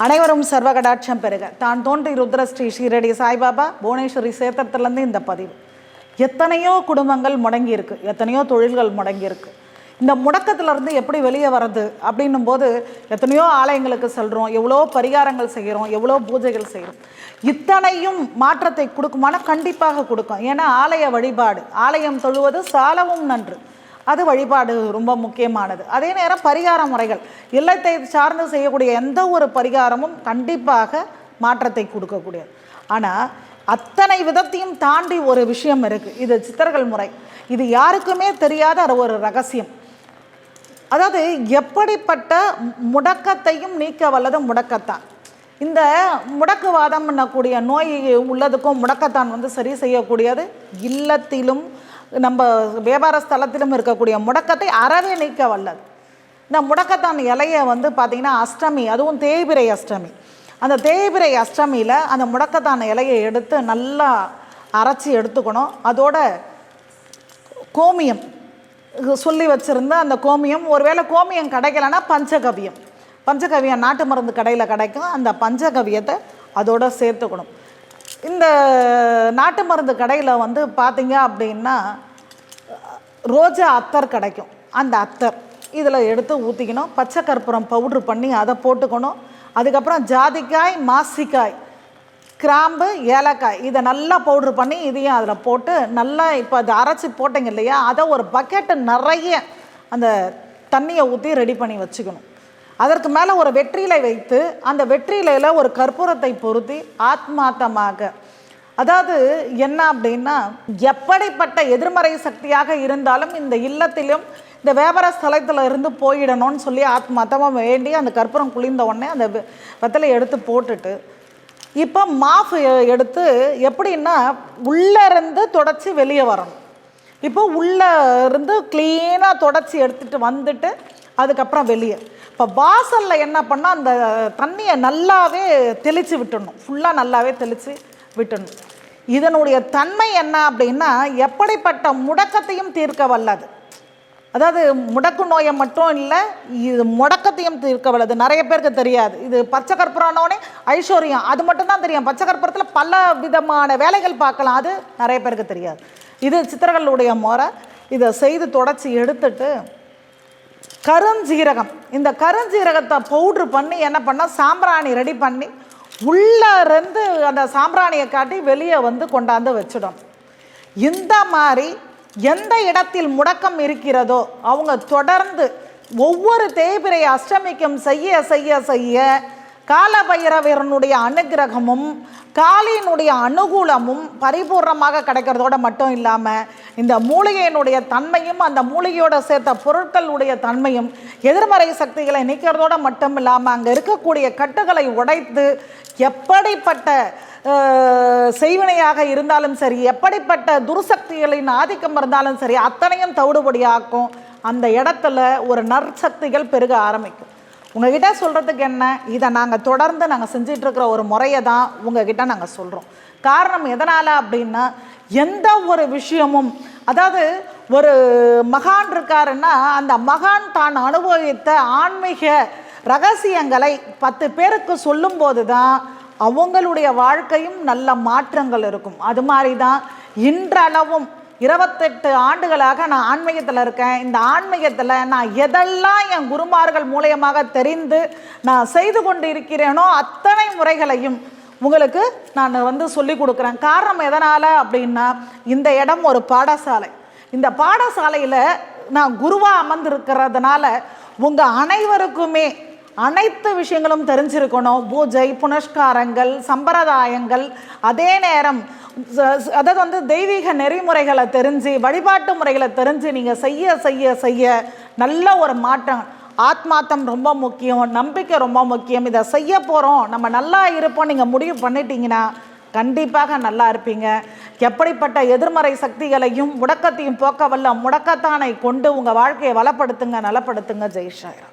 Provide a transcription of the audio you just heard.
அனைவரும் சர்வகடாட்சம் பெறுக. தான் தோன்றி ருத்ர ஸ்ரீ ஷீரடி சாய்பாபா புவனேஸ்வரி சேத்திரத்துலேருந்து இந்த பதிவு. எத்தனையோ குடும்பங்கள் முடங்கியிருக்கு, எத்தனையோ தொழில்கள் முடங்கியிருக்கு. இந்த முடக்கத்திலேருந்து எப்படி வெளியே வர்றது அப்படின்னும் போது எத்தனையோ ஆலயங்களுக்கு செல்கிறோம், எவ்வளோ பரிகாரங்கள் செய்கிறோம், எவ்வளோ பூஜைகள் செய்கிறோம். இத்தனையும் மாற்றத்தை கொடுக்குமானா கண்டிப்பாக கொடுக்கும். ஏன்னா ஆலய வழிபாடு, ஆலயம் தொழுவது சாலவும் நன்று, அது வழிபாடு ரொம்ப முக்கியமானது. அதே நேரம் பரிகார முறைகள், இல்லத்தை சார்ந்து செய்யக்கூடிய எந்த ஒரு பரிகாரமும் கண்டிப்பாக மாற்றத்தை கொடுக்கக்கூடியது. ஆனால் அத்தனை விதத்தையும் தாண்டி ஒரு விஷயம் இருக்குது, இது சித்தர்கள் முறை. இது யாருக்குமே தெரியாத ஒரு ரகசியம். அதாவது எப்படிப்பட்ட முடக்கத்தையும் நீக்க வல்லது முடக்கத்தான். இந்த முடக்குவாதம் பண்ணக்கூடிய நோய் உள்ளதுக்கும் முடக்கத்தான் சரி செய்யக்கூடியது. இல்லத்திலும் நம்ம வியாபார ஸ்தலத்திலும் இருக்கக்கூடிய முடக்கத்தை அறவே நீக்க வல்லது. இந்த முடக்கத்தான் இலையை பார்த்திங்கன்னா அஷ்டமி, அதுவும் தேய்பிரை அஷ்டமி, அந்த தேய்பிரை அஷ்டமியில் அந்த முடக்கத்தான் இலையை எடுத்து நல்லா அரைச்சி எடுத்துக்கணும். அதோட கோமியம் சொல்லி வச்சுருந்த அந்த கோமியம், ஒருவேளை கோமியம் கிடைக்கலன்னா பஞ்சகவியம் நாட்டு மருந்து கடையில் கிடைக்கும், அந்த பஞ்சகவியத்தை அதோடு சேர்த்துக்கணும். இந்த நாட்டு மருந்து கடையில் பார்த்திங்க அப்படின்னா ரோஜா அத்தர் கிடைக்கும், அந்த அத்தர் இதில் எடுத்து ஊற்றிக்கணும். பச்சை கற்பூரம் பவுட்ரு பண்ணி அதை போட்டுக்கணும். அதுக்கப்புறம் ஜாதிக்காய், மாசிக்காய், கிராம்பு, ஏலக்காய் இதை நல்லா பவுட்ரு பண்ணி இதையும் அதில் போட்டு நல்லா இப்போ அதை அரைச்சி போட்டிங்க இல்லையா, அதை ஒரு பக்கெட்டு நிறைய அந்த தண்ணியை ஊற்றி ரெடி பண்ணி வச்சுக்கணும். அதற்கு மேலே ஒரு வெற்றிலை வைத்து அந்த வெற்றிலையில் ஒரு கற்பூரத்தை பொருத்தி ஆத்மார்த்தமாக, அதாவது என்ன அப்படின்னா எப்படிப்பட்ட எதிர்மறை சக்தியாக இருந்தாலும் இந்த இல்லத்திலும் இந்த வியாபார ஸ்தலத்தில் இருந்து போயிடணும்னு சொல்லி ஆத்மார்த்தமாக வேண்டி அந்த கற்பூரம் குளிர்ந்த உடனே அந்த வெத்தலையை எடுத்து போட்டுட்டு இப்போ மாஃப் எடுத்து எப்படின்னா உள்ளே இருந்து தொடச்சி வெளியே வரணும். இப்போ உள்ளே இருந்து க்ளீனாக தொடச்சி எடுத்துகிட்டு வந்துட்டு அதுக்கப்புறம் வெளியே இப்போ வாசலில் என்ன பண்ணால் அந்த தண்ணியை நல்லாவே தெளித்து விட்டுடணும், ஃபுல்லாக நல்லாவே தெளித்து விட்டுடணும். இதனுடைய தன்மை என்ன அப்படின்னா எப்படிப்பட்ட முடக்கத்தையும் தீர்க்க வல்லது. அதாவது முடக்கு நோயை மட்டும் இல்லை, இது முடக்கத்தையும் தீர்க்க வல்லது. நிறைய பேருக்கு தெரியாது. இது பச்சை கற்பூரம்னோடனே ஐஸ்வர்யம், அது மட்டும்தான் தெரியும். பச்சை கற்பூரத்தில் பல விதமான வேலைகள் பார்க்கலாம், அது நிறைய பேருக்கு தெரியாது. இது சித்தர்களுடைய முறை. இதை செய்து தொடச்சி எடுத்துட்டு கருஞ்சீரகம், இந்த கருஞ்சீரகத்தை பவுட்ரு பண்ணி என்ன பண்ணால் சாம்பிராணி ரெடி பண்ணி உள்ளே இருந்து அந்த சாம்பிராணியை காட்டி வெளியே கொண்டாந்து வச்சிடும். இந்த மாதிரி எந்த இடத்தில் முடக்கம் இருக்கிறதோ அவங்க தொடர்ந்து ஒவ்வொரு தேய்பிரை அஷ்டமிக்கும் செய்ய செய்ய செய்ய காலபைரவனுடைய அனுகிரகமும் காளியினுடைய அனுகூலமும் பரிபூர்ணமாக கிடைக்கிறதோடு மட்டும் இல்லாமல் இந்த மூலிகையினுடைய தன்மையும் அந்த மூலிகையோடு சேர்த்த பொருட்களுடைய தன்மையும் எதிர்மறை சக்திகளை நீக்கிறதோடு மட்டும் இல்லாமல் அங்கே இருக்கக்கூடிய கட்டுகளை உடைத்து எப்படிப்பட்ட செய்வினையாக இருந்தாலும் சரி, எப்படிப்பட்ட துர்சக்திகளின் ஆதிக்கம் இருந்தாலும் சரி, அத்தனையும் தவிடுபடியாக்கும். அந்த இடத்துல ஒரு நற்சக்திகள் பெருக ஆரம்பிக்கும். உங்ககிட்ட சொல்கிறதுக்கு என்ன, இதை நாங்கள் தொடர்ந்து நாங்கள் செஞ்சிட்ருக்கிற ஒரு முறையை தான் உங்ககிட்ட நாங்கள் சொல்கிறோம். காரணம் எதனால் அப்படின்னா எந்த ஒரு விஷயமும், அதாவது ஒரு மகான் இருக்காருன்னா அந்த மகான் தான் அனுபவித்த ஆன்மீக ரகசியங்களை 10 பேருக்கு சொல்லும்போது தான் அவங்களுடைய வாழ்க்கையும் நல்ல மாற்றங்கள் இருக்கும். அது மாதிரி தான் இன்றளவும் 28 ஆண்டுகளாக நான் ஆன்மீகத்தில் இருக்கேன். இந்த ஆன்மீகத்தில் நான் எதெல்லாம் என் குருமார்கள் மூலயமாக தெரிந்து நான் செய்து கொண்டு இருக்கிறேனோ அத்தனை முறைகளையும் உங்களுக்கு நான் சொல்லி கொடுக்குறேன். காரணம் எதனால் அப்படின்னா இந்த இடம் ஒரு பாடசாலை. இந்த பாடசாலையில் நான் குருவாக அமர்ந்திருக்கிறதுனால உங்கள் அனைவருக்குமே அனைத்து விஷயங்களும் தெரிஞ்சிருக்கணும். பூஜை, புனஸ்காரங்கள், சம்பிரதாயங்கள், அதே நேரம் அதாவது தெய்வீக நெறிமுறைகளை தெரிஞ்சு வழிபாட்டு முறைகளை தெரிஞ்சு நீங்கள் செய்ய செய்ய செய்ய நல்ல ஒரு மாற்றம். ஆத்மார்த்தம் ரொம்ப முக்கியம், நம்பிக்கை ரொம்ப முக்கியம். இதை செய்ய போகிறோம், நம்ம நல்லா இருப்போம் நீங்கள் முடிவு பண்ணிட்டீங்கன்னா கண்டிப்பாக நல்லா இருப்பீங்க. எப்படிப்பட்ட எதிர்மறை சக்திகளையும் முடக்கத்தையும் போக்க வல்ல முடக்கத்தானை கொண்டு உங்கள் வாழ்க்கையை வளப்படுத்துங்க, நலப்படுத்துங்க. ஜெய் ஸ்ரீராம்.